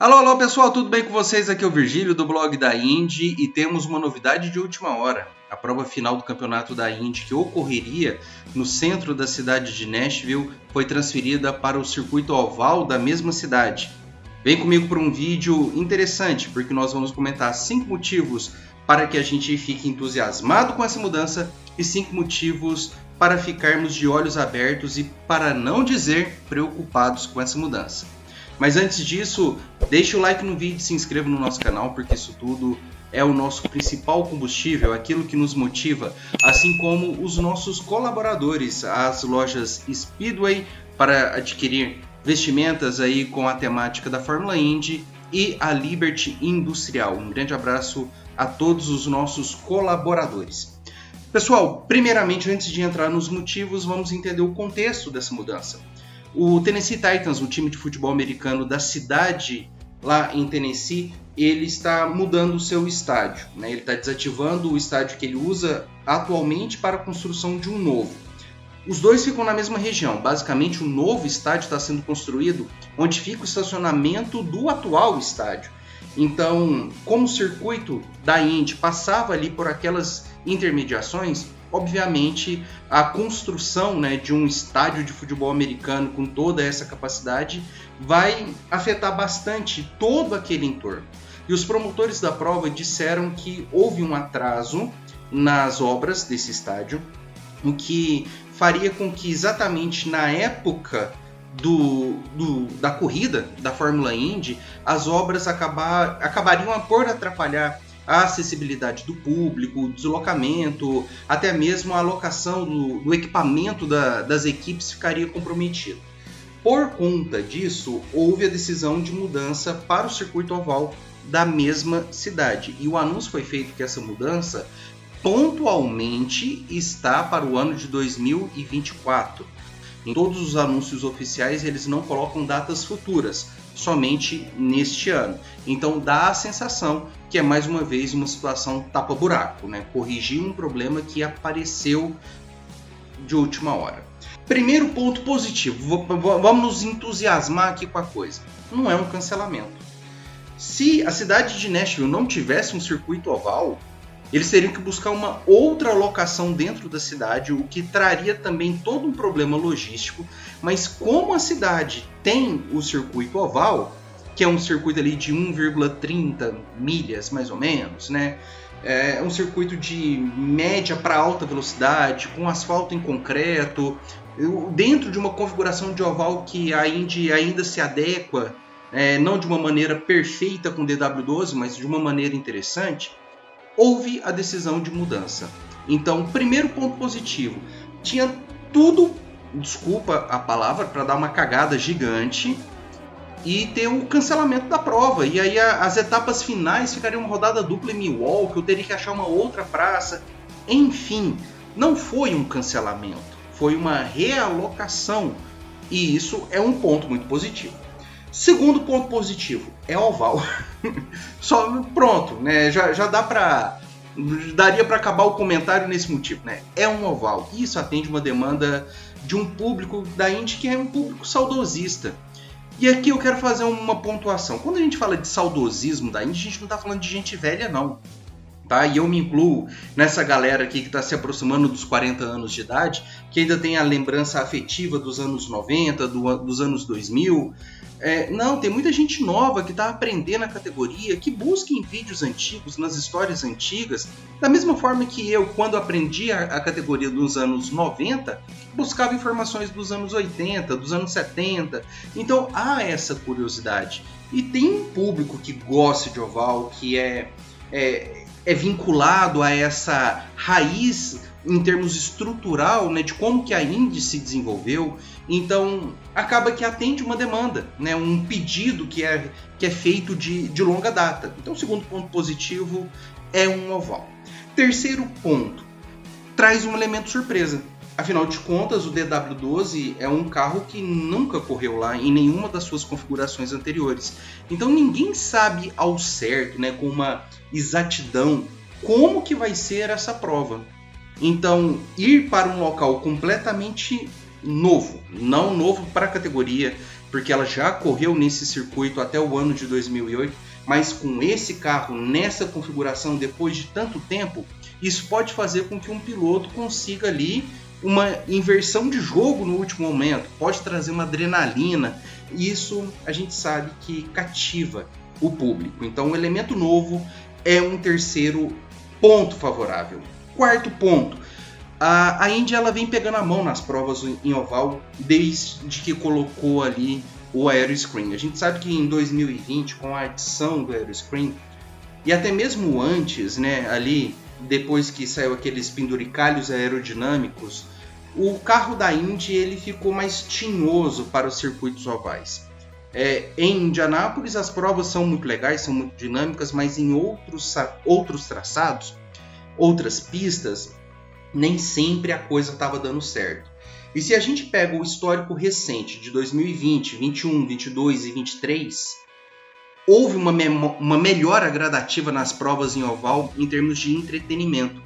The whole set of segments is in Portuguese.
Alô, alô pessoal, tudo bem com vocês? Aqui é o Virgílio do blog da Indy e temos uma novidade de última hora. A prova final do campeonato da Indy, que ocorreria no centro da cidade de Nashville, foi transferida para o circuito oval da mesma cidade. Vem comigo para um vídeo interessante, porque nós vamos comentar 5 motivos para que a gente fique entusiasmado com essa mudança e 5 motivos para ficarmos de olhos abertos e, para não dizer, preocupados com essa mudança. Mas antes disso, deixe o like no vídeo e se inscreva no nosso canal, porque isso tudo é o nosso principal combustível, aquilo que nos motiva, assim como os nossos colaboradores, as lojas Speedway, para adquirir vestimentas aí com a temática da Fórmula Indy e a Liberty Industrial. Um grande abraço a todos os nossos colaboradores. Pessoal, primeiramente, antes de entrar nos motivos, vamos entender o contexto dessa mudança. O Tennessee Titans, o time de futebol americano da cidade lá em Tennessee, ele está mudando o seu estádio, né? Ele está desativando o estádio que ele usa atualmente para a construção de um novo. Os dois ficam na mesma região. Basicamente, o novo estádio está sendo construído onde fica o estacionamento do atual estádio. Então, como o circuito da Indy passava ali por aquelas intermediações, obviamente a construção, né, de um estádio de futebol americano com toda essa capacidade vai afetar bastante todo aquele entorno. E os promotores da prova disseram que houve um atraso nas obras desse estádio, o que faria com que exatamente na época da corrida da Fórmula Indy, as obras acabariam por atrapalhar a acessibilidade do público, o deslocamento, até mesmo a alocação do equipamento das equipes ficaria comprometida. Por conta disso, houve a decisão de mudança para o circuito oval da mesma cidade. E o anúncio foi feito que essa mudança pontualmente está para o ano de 2024. Em todos os anúncios oficiais, eles não colocam datas futuras, somente neste ano. Então dá a sensação que é mais uma vez uma situação tapa-buraco, né? Corrigir um problema que apareceu de última hora. Primeiro ponto positivo, vamos nos entusiasmar aqui com a coisa. Não é um cancelamento. Se a cidade de Nashville não tivesse um circuito oval, eles teriam que buscar uma outra locação dentro da cidade, o que traria também todo um problema logístico. Mas como a cidade tem o circuito oval, que é um circuito ali de 1,30 milhas mais ou menos, né? É um circuito de média para alta velocidade, com asfalto em concreto, dentro de uma configuração de oval que a Indy ainda se adequa, não de uma maneira perfeita com o DW12, mas de uma maneira interessante. Houve a decisão de mudança. Então, primeiro ponto positivo, tinha tudo, desculpa a palavra, para dar uma cagada gigante e ter o cancelamento da prova. E aí as etapas finais ficariam uma rodada dupla em Milwaukee, eu teria que achar uma outra praça. Enfim, não foi um cancelamento, foi uma realocação. E isso é um ponto muito positivo. Segundo ponto positivo, é oval. Só pronto, né? Já daria para acabar o comentário nesse motivo, né? É um oval. Isso atende uma demanda de um público da Indy que é um público saudosista. E aqui eu quero fazer uma pontuação. Quando a gente fala de saudosismo da Indy, a gente não está falando de gente velha, não. Tá? E eu me incluo nessa galera aqui que está se aproximando dos 40 anos de idade, que ainda tem a lembrança afetiva dos anos 90, dos anos 2000. Não, tem muita gente nova que está aprendendo a categoria, que busca em vídeos antigos, nas histórias antigas, da mesma forma que eu, quando aprendi a categoria dos anos 90, buscava informações dos anos 80, dos anos 70. Então há essa curiosidade. E tem um público que gosta de oval, que é vinculado a essa raiz em termos estrutural, né, de como que a Indy se desenvolveu. Então acaba que atende uma demanda, né, um pedido que é feito de longa data. Então o segundo ponto positivo é um oval. Terceiro ponto, traz um elemento surpresa. Afinal de contas, o DW12 é um carro que nunca correu lá em nenhuma das suas configurações anteriores. Então ninguém sabe ao certo, né, com uma exatidão, como que vai ser essa prova. Então, ir para um local completamente novo, não novo para a categoria, porque ela já correu nesse circuito até o ano de 2008, mas com esse carro, nessa configuração, depois de tanto tempo, isso pode fazer com que um piloto consiga ali uma inversão de jogo no último momento, pode trazer uma adrenalina, e isso a gente sabe que cativa o público. Então, o elemento novo é um terceiro ponto favorável. Quarto ponto, a Indy ela vem pegando a mão nas provas em oval desde que colocou ali o aeroscreen. A gente sabe que em 2020, com a adição do aeroscreen, e até mesmo antes, né, ali depois que saiu aqueles penduricalhos aerodinâmicos, o carro da Indy ele ficou mais tinhoso para os circuitos ovais. Em Indianápolis as provas são muito legais, são muito dinâmicas, mas em outros traçados, outras pistas, nem sempre a coisa estava dando certo. E se a gente pega o histórico recente de 2020, 21, 22 e 23, houve uma melhora gradativa nas provas em oval em termos de entretenimento.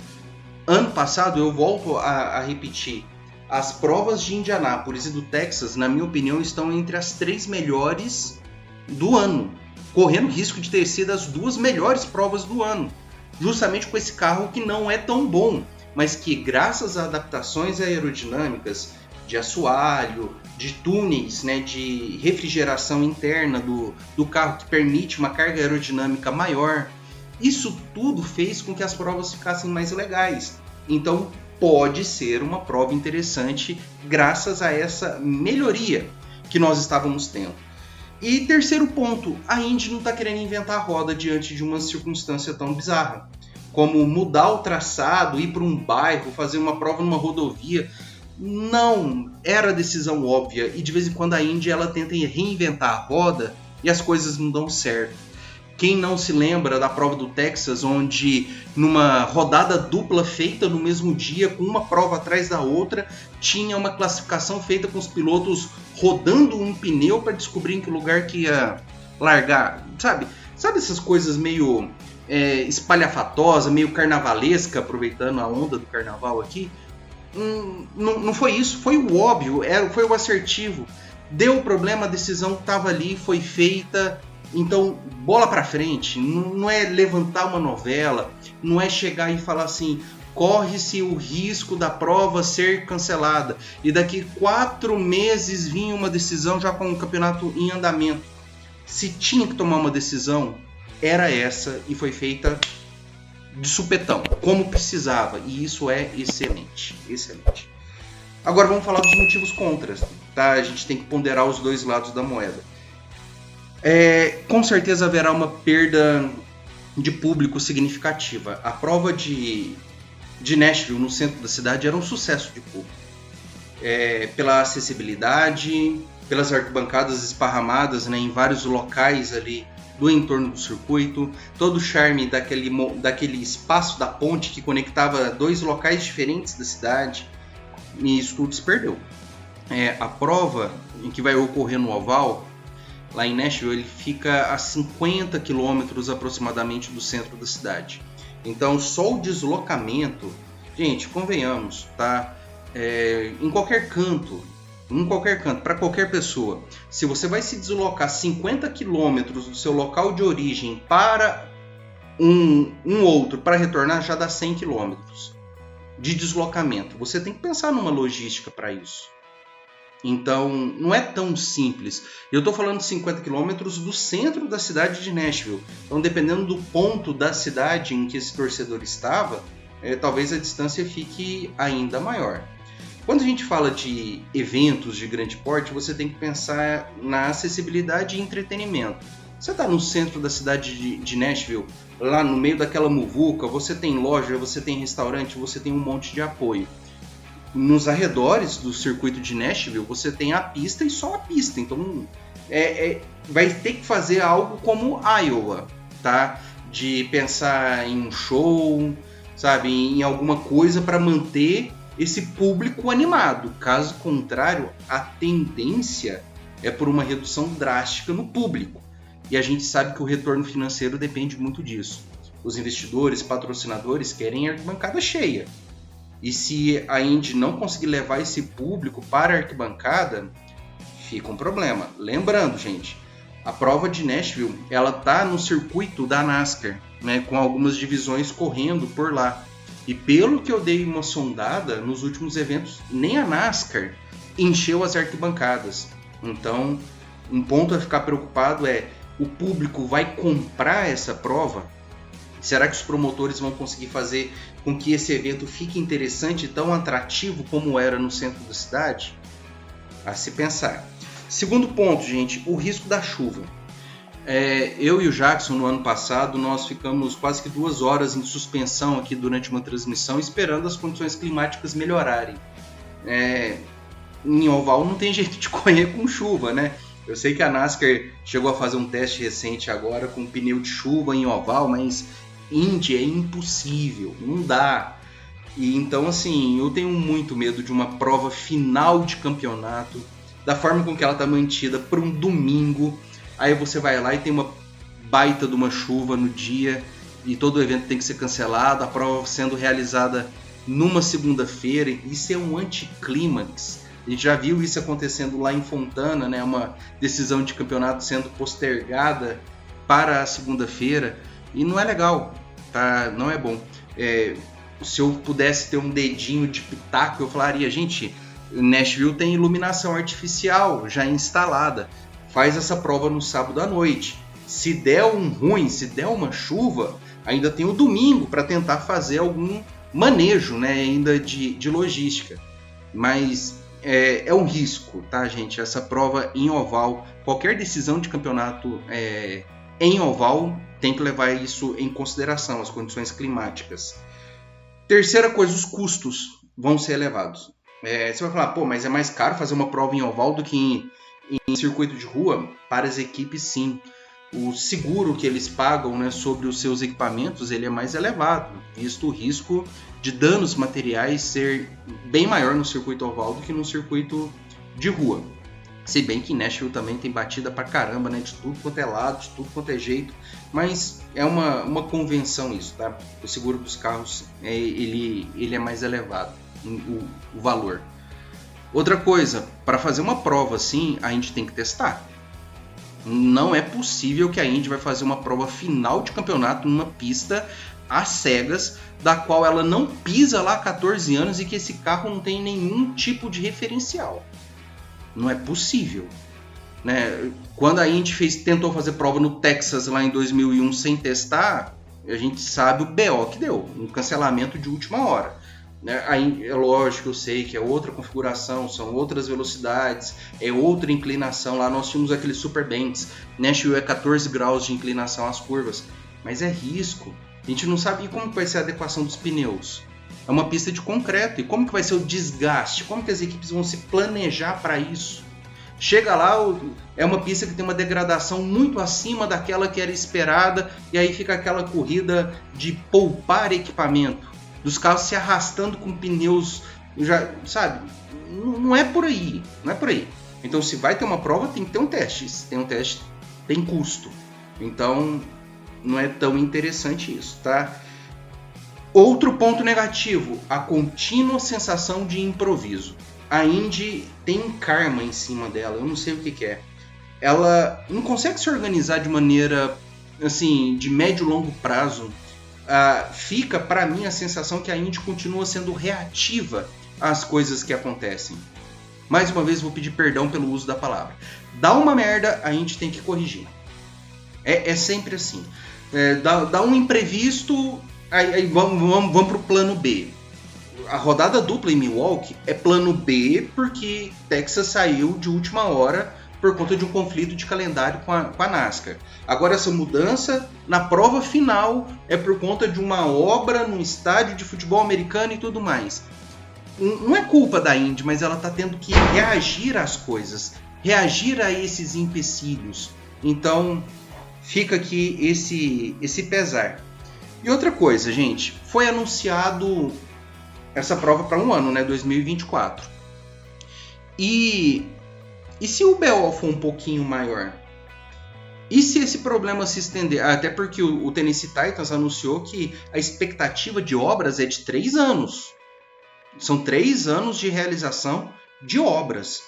Ano passado, eu volto a repetir, as provas de Indianápolis e do Texas, na minha opinião, estão entre as 3 melhores do ano, correndo risco de ter sido as 2 melhores provas do ano, justamente com esse carro que não é tão bom, mas que graças a adaptações aerodinâmicas, de assoalho, de túneis, né, de refrigeração interna do carro que permite uma carga aerodinâmica maior, isso tudo fez com que as provas ficassem mais legais. Então pode ser uma prova interessante graças a essa melhoria que nós estávamos tendo. E terceiro ponto, a Indy não está querendo inventar a roda diante de uma circunstância tão bizarra como mudar o traçado, ir para um bairro, fazer uma prova numa rodovia. Não era decisão óbvia, e de vez em quando a Indy ela tenta reinventar a roda e as coisas não dão certo. Quem não se lembra da prova do Texas, onde numa rodada dupla feita no mesmo dia, com uma prova atrás da outra, tinha uma classificação feita com os pilotos rodando um pneu para descobrir em que lugar que ia largar, sabe essas coisas meio espalhafatosa, meio carnavalesca, aproveitando a onda do carnaval aqui. Não foi isso, foi o óbvio, foi o assertivo. Deu o problema, a decisão estava ali, foi feita. Então, bola para frente. Não é levantar uma novela, não é chegar e falar assim, corre-se o risco da prova ser cancelada e daqui 4 meses vinha uma decisão já com o campeonato em andamento. Se tinha que tomar uma decisão, era essa, e foi feita de supetão, como precisava, e isso é excelente, excelente. Agora vamos falar dos motivos contra, tá? A gente tem que ponderar os dois lados da moeda. Com certeza haverá uma perda de público significativa. A prova de Nashville, no centro da cidade, era um sucesso de público. Pela acessibilidade, pelas arquibancadas esparramadas, né, em vários locais ali do entorno do circuito, todo o charme daquele espaço da ponte que conectava 2 locais diferentes da cidade, e isso tudo se perdeu. A prova em que vai ocorrer no oval, lá em Nashville, ele fica a 50 quilômetros aproximadamente do centro da cidade. Então só o deslocamento, gente, convenhamos, tá? Em qualquer canto, para qualquer pessoa, se você vai se deslocar 50 quilômetros do seu local de origem para um outro, para retornar, já dá 100 quilômetros de deslocamento. Você tem que pensar numa logística para isso. Então, não é tão simples. Eu estou falando de 50 quilômetros do centro da cidade de Nashville. Então, dependendo do ponto da cidade em que esse torcedor estava, talvez a distância fique ainda maior. Quando a gente fala de eventos de grande porte, você tem que pensar na acessibilidade e entretenimento. Você está no centro da cidade de Nashville, lá no meio daquela muvuca, você tem loja, você tem restaurante, você tem um monte de apoio. Nos arredores do circuito de Nashville, você tem a pista e só a pista. Então, vai ter que fazer algo como Iowa, tá? De pensar em um show, sabe? Em alguma coisa para manter esse público animado. Caso contrário, a tendência é por uma redução drástica no público. E a gente sabe que o retorno financeiro depende muito disso. Os investidores, patrocinadores querem a arquibancada cheia. E se a Indy não conseguir levar esse público para a arquibancada, fica um problema. Lembrando, gente, a prova de Nashville, ela tá no circuito da NASCAR, né, com algumas divisões correndo por lá. E pelo que eu dei uma sondada, nos últimos eventos, nem a NASCAR encheu as arquibancadas. Então, um ponto a ficar preocupado é: o público vai comprar essa prova? Será que os promotores vão conseguir fazer com que esse evento fique interessante e tão atrativo como era no centro da cidade? A se pensar. Segundo ponto, gente, o risco da chuva. Eu e o Jackson, no ano passado, nós ficamos quase que 2 horas em suspensão aqui durante uma transmissão, esperando as condições climáticas melhorarem. Em oval não tem jeito de correr com chuva, né? Eu sei que a NASCAR chegou a fazer um teste recente agora com pneu de chuva em oval, mas Indy é impossível, não dá. E então, assim, eu tenho muito medo de uma prova final de campeonato, da forma com que ela está mantida, para um domingo. Aí você vai lá e tem uma baita de uma chuva no dia e todo o evento tem que ser cancelado, a prova sendo realizada numa segunda-feira. Isso é um anticlímax. A gente já viu isso acontecendo lá em Fontana, né? Uma decisão de campeonato sendo postergada para a segunda-feira. E não é legal, tá? Não é bom. Se eu pudesse ter um dedinho de pitaco, eu falaria: gente, Nashville tem iluminação artificial já instalada. Faz essa prova no sábado à noite. Se der um ruim, se der uma chuva, ainda tem o domingo para tentar fazer algum manejo, né, ainda de logística. Mas é um risco, tá, gente? Essa prova em oval, qualquer decisão de campeonato em oval tem que levar isso em consideração, as condições climáticas. Terceira coisa, os custos vão ser elevados. Você vai falar: pô, mas é mais caro fazer uma prova em oval do que em circuito de rua? Para as equipes, sim. O seguro que eles pagam, né, sobre os seus equipamentos, ele é mais elevado, visto o risco de danos materiais ser bem maior no circuito oval do que no circuito de rua. Se bem que em Nashville também tem batida pra caramba, né, de tudo quanto é lado, de tudo quanto é jeito, mas é uma convenção isso, tá? O seguro dos carros, ele é mais elevado, o valor. Outra coisa, para fazer uma prova assim, a Indy tem que testar. Não é possível que a Indy vai fazer uma prova final de campeonato numa pista às cegas, da qual ela não pisa lá há 14 anos e que esse carro não tem nenhum tipo de referencial. Não é possível, né? Quando a Indy tentou fazer prova no Texas lá em 2001 sem testar, a gente sabe o BO que deu, um cancelamento de última hora. Aí, é lógico, eu sei que é outra configuração, são outras velocidades, é outra inclinação. Lá nós tínhamos aqueles super banks, Nashville é 14 graus de inclinação às curvas, mas é risco. A gente não sabe como que vai ser a adequação dos pneus. É uma pista de concreto, e como que vai ser o desgaste? Como que as equipes vão se planejar para isso? Chega lá, é uma pista que tem uma degradação muito acima daquela que era esperada, e aí fica aquela corrida de poupar equipamento, dos carros se arrastando com pneus, já, sabe? Não é por aí, não é por aí. Então, se vai ter uma prova, tem que ter um teste. Se tem um teste, tem custo. Então, não é tão interessante isso, tá? Outro ponto negativo, a contínua sensação de improviso. A Indy tem um karma em cima dela, eu não sei o que é. Ela não consegue se organizar de maneira, assim, de médio e longo prazo. Fica para mim a sensação que a Indy continua sendo reativa às coisas que acontecem. Mais uma vez vou pedir perdão pelo uso da palavra. Dá uma merda, a Indy tem que corrigir. É sempre assim. Dá um imprevisto, aí vamos pro plano B. A rodada dupla em Milwaukee é plano B porque Texas saiu de última hora por conta de um conflito de calendário com a NASCAR. Agora, essa mudança na prova final é por conta de uma obra num estádio de futebol americano e tudo mais. Não é culpa da Indy, mas ela está tendo que reagir às coisas, reagir a esses empecilhos. Então, fica aqui esse pesar. E outra coisa, gente, foi anunciado essa prova para um ano, né, 2024. E se o BO for um pouquinho maior? E se esse problema se estender? Até porque o Tennessee Titans anunciou que a expectativa de obras é de 3 anos. São 3 anos de realização de obras.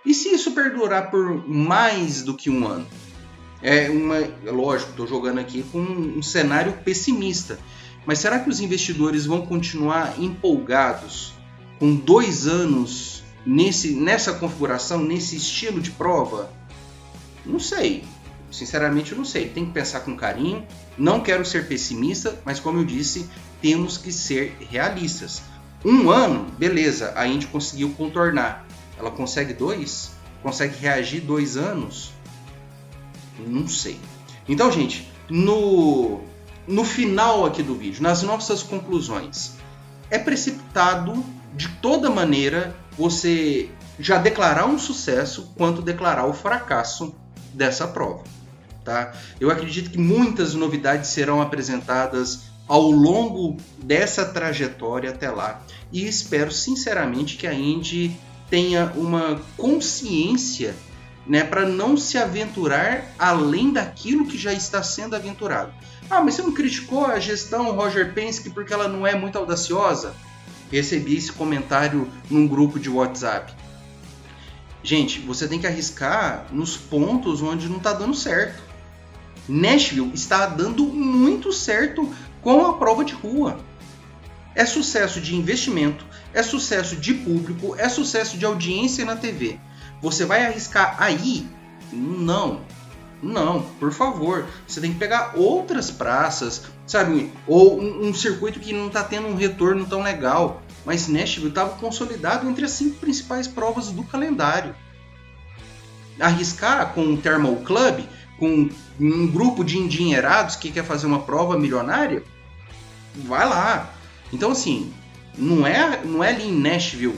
E se isso perdurar por mais do que um ano? Lógico, estou jogando aqui com um cenário pessimista, mas será que os investidores vão continuar empolgados com 2 anos nessa configuração, nesse estilo de prova? Não sei, sinceramente eu não sei, tem que pensar com carinho, não quero ser pessimista, mas como eu disse, temos que ser realistas. 1 ano, beleza, a Indy conseguiu contornar, ela consegue 2? Consegue reagir 2 anos? Não sei. Então, gente, no final aqui do vídeo, nas nossas conclusões, é precipitado de toda maneira você já declarar um sucesso quanto declarar o fracasso dessa prova, tá? Eu acredito que muitas novidades serão apresentadas ao longo dessa trajetória até lá e espero sinceramente que a Indy tenha uma consciência, né, para não se aventurar além daquilo que já está sendo aventurado. Ah, mas você não criticou a gestão Roger Penske porque ela não é muito audaciosa? Recebi esse comentário num grupo de WhatsApp. Gente, você tem que arriscar nos pontos onde não está dando certo. Nashville está dando muito certo com a prova de rua. É sucesso de investimento, é sucesso de público, é sucesso de audiência na TV. Você vai arriscar aí? Não, por favor. Você tem que pegar outras praças, sabe? Ou um circuito que não está tendo um retorno tão legal. Mas Nashville estava consolidado entre as 5 principais provas do calendário. Arriscar com o Thermal Club, com um grupo de endinheirados que quer fazer uma prova milionária? Vai lá. Então, assim, não é ali em Nashville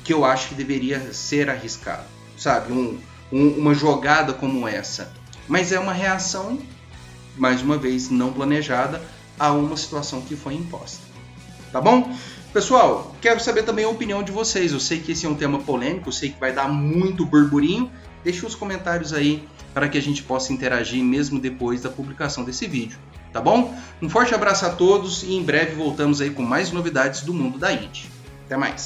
que eu acho que deveria ser arriscado, sabe? Uma jogada como essa. Mas é uma reação, mais uma vez, não planejada a uma situação que foi imposta. Tá bom? Pessoal, quero saber também a opinião de vocês. Eu sei que esse é um tema polêmico, eu sei que vai dar muito burburinho. Deixe os comentários aí para que a gente possa interagir mesmo depois da publicação desse vídeo. Tá bom? Um forte abraço a todos e em breve voltamos aí com mais novidades do mundo da Indy. Até mais!